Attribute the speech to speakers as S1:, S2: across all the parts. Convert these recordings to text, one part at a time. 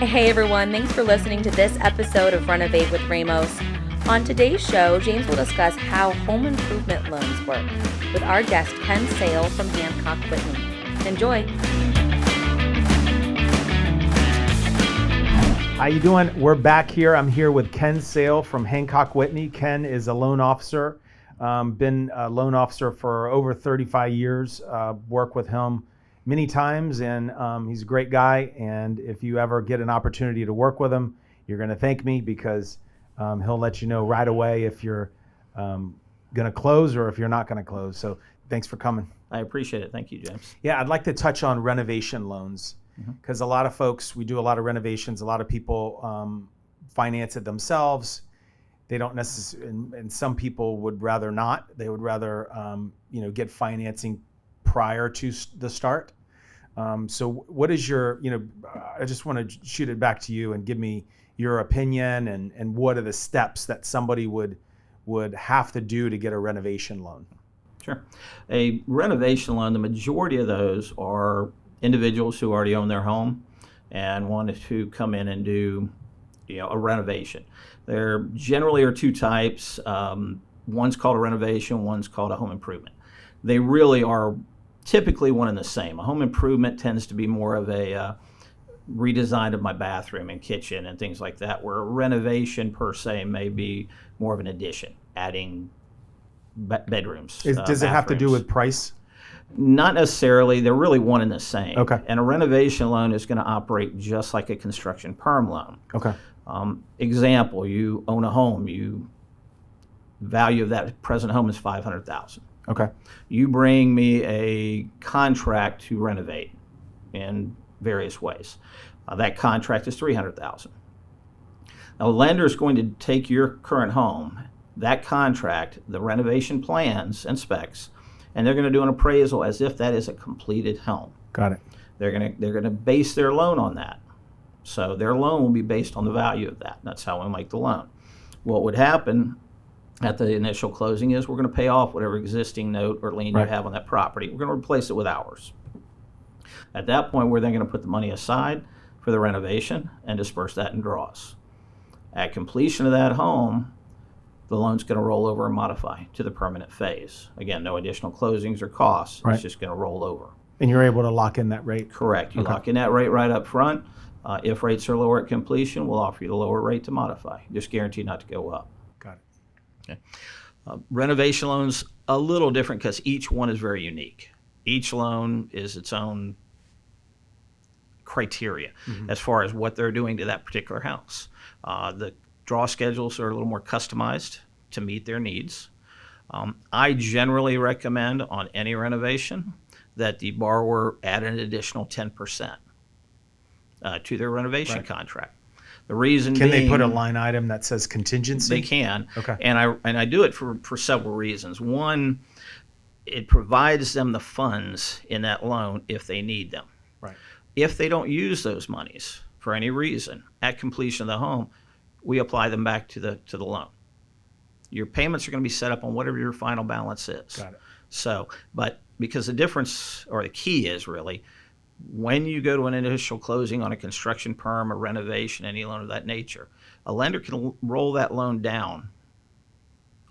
S1: Hey everyone, thanks for listening to this episode of Renovate with Ramos. On today's show, James will discuss how home improvement loans work with our guest Ken Sale from Hancock Whitney. Enjoy.
S2: How you doing? We're back here. I'm here with Ken Sale from Hancock Whitney. Ken is a loan officer, been a loan officer for over 35 years, worked with him many times, and he's a great guy. And if you ever get an opportunity to work with him, you're going to thank me because he'll let you know right away if you're going to close or if you're not going to close. So thanks for coming.
S3: I appreciate it. Thank you, James.
S2: Yeah, I'd like to touch on renovation loans because a lot of folks, we do a lot of renovations. A lot of people finance it themselves. They don't necessarily, and some people would rather not. They would rather, get financing prior to the start. So what is your, I just want to shoot it back to you and give me your opinion and what are the steps that somebody would have to do to get a renovation loan?
S3: Sure. A renovation loan, the majority of those are individuals who already own their home and wanted to come in and do, a renovation. There generally are two types. One's called a renovation, one's called a home improvement. They really are typically one and the same. A home improvement tends to be more of a redesign of my bathroom and kitchen and things like that, where a renovation per se may be more of an addition, adding bedrooms.
S2: Does it have to do with price?
S3: Not necessarily. They're really one and the same.
S2: Okay.
S3: And a renovation loan is going to operate just like a construction perm loan.
S2: Okay.
S3: Example, you own a home. Value of that present home is $500,000.
S2: Okay.
S3: You bring me a contract to renovate in various ways. That contract is $300,000. Now, a lender is going to take your current home, that contract, the renovation plans and specs, and they're going to do an appraisal as if that is a completed home.
S2: Got it.
S3: They're going to base their loan on that. So their loan will be based on the value of that. That's how we make the loan. What would happen at the initial closing is we're going to pay off whatever existing note or lien you have on that property. We're going to replace it with ours. At that point, we're then going to put the money aside for the renovation and disperse that in draws. At completion of that home, the loan's going to roll over and modify to the permanent phase. Again, no additional closings or costs.
S2: Right.
S3: It's just going to roll over.
S2: And you're able to lock in that rate?
S3: Correct. You lock in that rate right up front. If rates are lower at completion, we'll offer you the lower rate to modify. Just guaranteed not to go up.
S2: Got it.
S3: Okay. Renovation loans, a little different because each one is very unique. Each loan is its own criteria as far as what they're doing to that particular house. The draw schedules are a little more customized to meet their needs. I generally recommend on any renovation that the borrower add an additional 10% to their renovation contract. The reason
S2: Can
S3: being,
S2: they put a line item that says contingency?
S3: They can.
S2: Okay.
S3: And I do it for several reasons. One, it provides them the funds in that loan if they need them.
S2: Right.
S3: If they don't use those monies for any reason at completion of the home, we apply them back to the loan. Your payments are going to be set up on whatever your final balance is.
S2: Got it.
S3: So, but because the difference or the key is really when you go to an initial closing on a construction perm or renovation, any loan of that nature, a lender can roll that loan down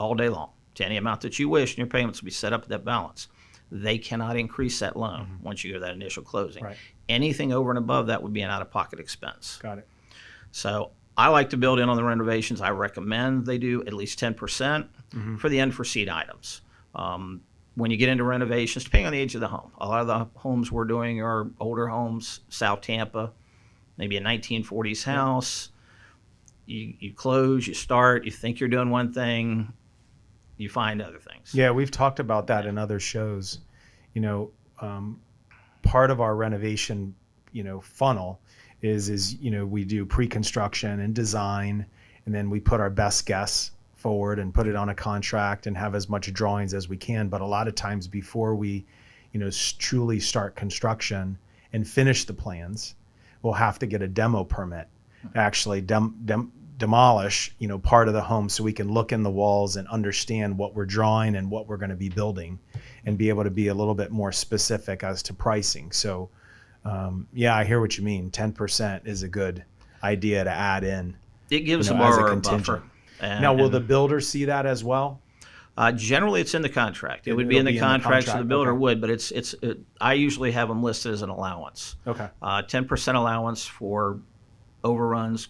S3: all day long to any amount that you wish, and your payments will be set up at that balance. They cannot increase that loan once you go to that initial closing.
S2: Right.
S3: Anything over and above that would be an out-of-pocket expense.
S2: Got it.
S3: So I like to build in on the renovations. I recommend they do at least 10% for the unforeseen items. When you get into renovations, depending on the age of the home, a lot of the homes we're doing are older homes, South Tampa, maybe a 1940s house. You close, you start, you think you're doing one thing, you find other things.
S2: Yeah, we've talked about that in other shows. Part of our renovation, funnel is we do pre-construction and design, and then we put our best guess forward and put it on a contract and have as much drawings as we can. But a lot of times before we, truly start construction and finish the plans, we'll have to get a demo permit, actually demolish, part of the home so we can look in the walls and understand what we're drawing and what we're going to be building and be able to be a little bit more specific as to pricing. So, I hear what you mean. 10% is a good idea to add in.
S3: It gives
S2: You
S3: the
S2: know, as a
S3: borrower a
S2: contingent.
S3: buffer.
S2: Now, will the builder see that as well?
S3: Generally, it's in the contract. It would be
S2: It'll
S3: in the contract, so the builder
S2: okay.
S3: would, but I usually have them listed as an allowance.
S2: Okay.
S3: 10% allowance for overruns,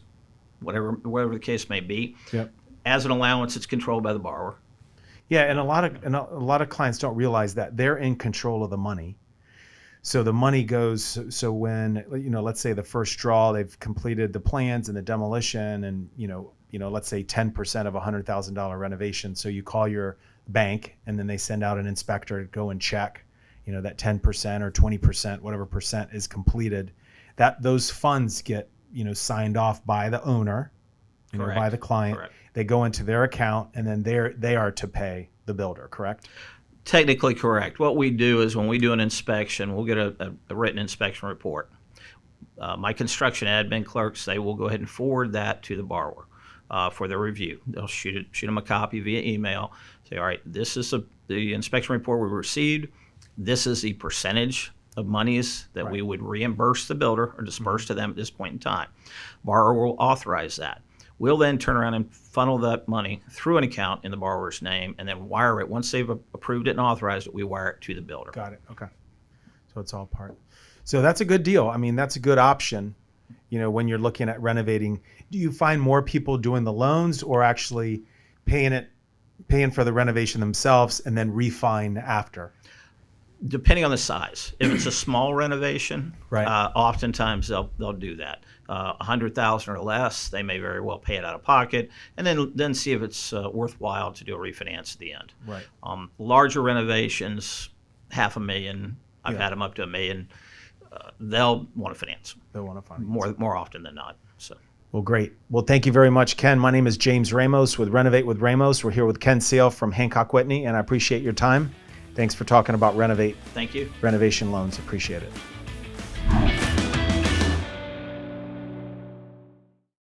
S3: whatever the case may be.
S2: Yep.
S3: As an allowance, it's controlled by the borrower.
S2: Yeah, and a lot of clients don't realize that they're in control of the money. So the money goes. So when, you know, let's say the first draw, they've completed the plans and the demolition, and you know, let's say 10% of a $100,000 renovation. So you call your bank, and then they send out an inspector to go and check, you know, that 10% or 20%, whatever percent is completed. That those funds get, you know, signed off by the owner, you know, by the client.
S3: Correct.
S2: They go into their account, and then they are to pay the builder. Correct?
S3: Technically correct. What we do is when we do an inspection, we'll get a written inspection report. My construction admin clerks, they will go ahead and forward that to the borrower for their review. They'll shoot them a copy via email. Say, all right, this is the inspection report we received. This is the percentage of monies that we would reimburse the builder or disperse to them at this point in time. Borrower will authorize that. We'll then turn around and funnel that money through an account in the borrower's name and then wire it. Once they've approved it and authorized it, we wire it to the builder.
S2: Got it. Okay. So it's all part. So that's a good deal. I mean, that's a good option, you know, when you're looking at renovating. Do you find more people doing the loans or actually paying for the renovation themselves and then refine after?
S3: Depending on the size. If it's a small renovation,
S2: Right.
S3: Oftentimes they'll do that. $100,000 or less, they may very well pay it out of pocket, and then see if it's worthwhile to do a refinance at the end.
S2: Right.
S3: Larger renovations, $500,000. I've had them up to $1 million. They'll want to finance
S2: They'll want to find
S3: more often than not. So.
S2: Well, great. Well, thank you very much, Ken. My name is James Ramos with Renovate with Ramos. We're here with Ken Sale from Hancock Whitney, and I appreciate your time. Thanks for talking about Renovate
S3: Thank you.
S2: Renovation Loans. Appreciate it.